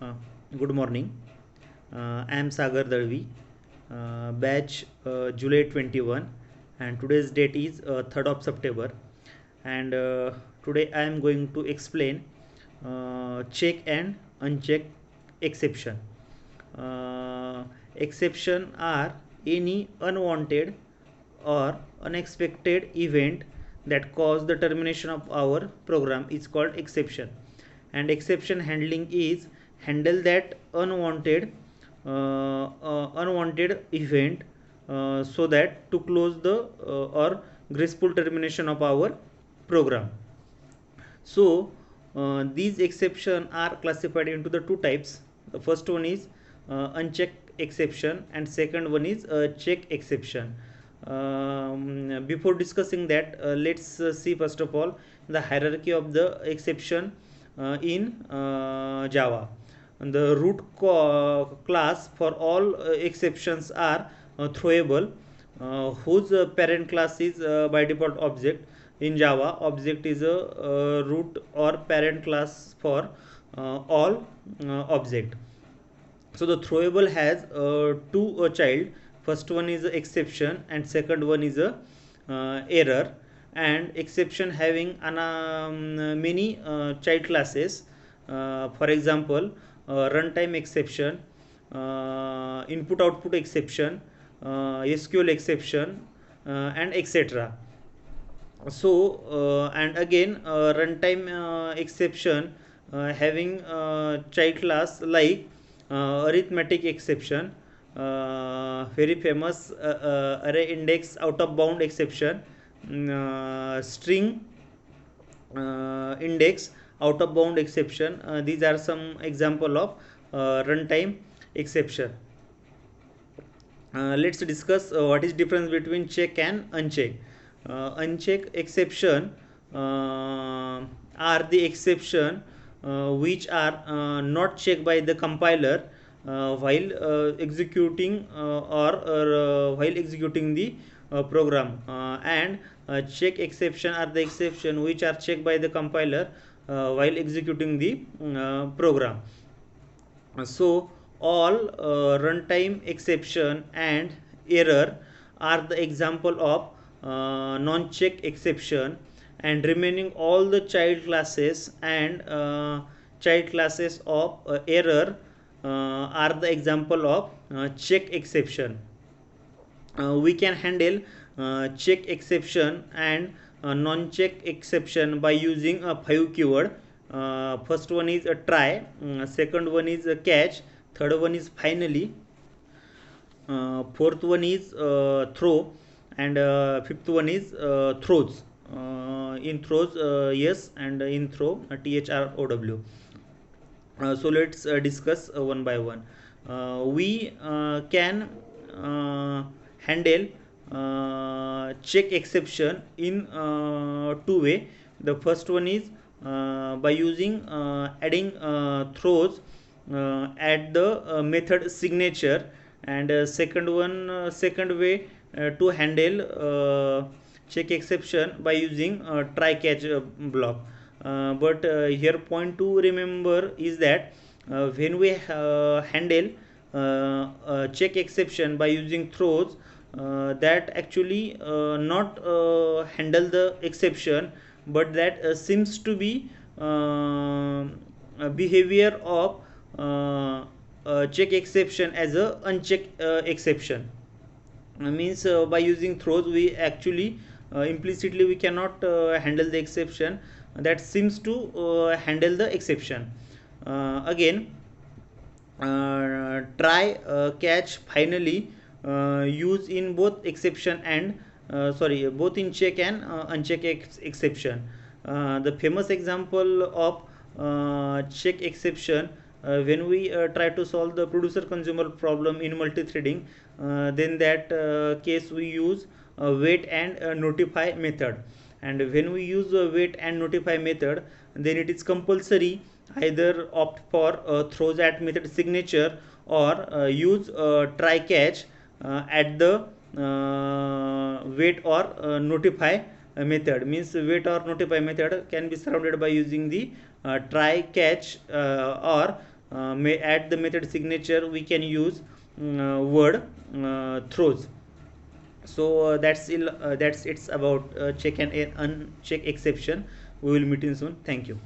Uh, Good morning. I am Sagar Dalvi, batch July 21, and today's date is 3rd of September. And today I am going to explain check and uncheck exception. Exception are any unwanted or unexpected event that cause the termination of our program is called exception, and exception handling is handle that unwanted event so that to close the or graceful termination of our program. So these exceptions are classified into the two types. The first one is unchecked exception, and second one is check exception. Before discussing that, let's see first of all the hierarchy of the exception in Java. And the root class for all exceptions are throwable, whose parent class is by default object. In Java, object is a root or parent class for all object. So the throwable has two child. First one is a exception and second one is a error. And exception having many child classes. For example, runtime exception, input output exception, SQL exception, and etc. So and again runtime exception having child class like arithmetic exception, very famous array index out of bound exception, string index out of bound exception. These are some example of runtime exception. Let's discuss what is difference between check and uncheck. Uncheck exception are the exception which are not checked by the compiler while executing or while executing the program, and check exception are the exception which are checked by the compiler while executing the program. So all runtime exception and error are the example of non-check exception, and remaining all the child classes and child classes of error are the example of check exception. We can handle check exception and non-check exception by using a 5 keyword. First one is a try, second one is a catch, third one is finally, fourth one is throw, and fifth one is throws. In throws yes, and in throw throw. So let's discuss one by one. We can handle check exception in two way. The first one is by using adding throws at the method signature, and second way to handle check exception by using try catch block. But here point to remember is that when we handle check exception by using throws, that actually not handle the exception, but that seems to be behavior of check exception as a uncheck exception. Means by using throws we actually implicitly we cannot handle the exception that seems to handle the exception. Again, try catch finally use in both exception and both in check and uncheck exception. The famous example of check exception, when we try to solve the producer consumer problem in multi-threading, then that case we use wait and notify method. And when we use wait and notify method, then it is compulsory either opt for throws at method signature or use try catch at the wait or notify method. Means wait or notify method can be surrounded by using the try catch or may add the method signature, we can use word throws. So that's it's about check and uncheck exception. We will meet in soon. Thank you.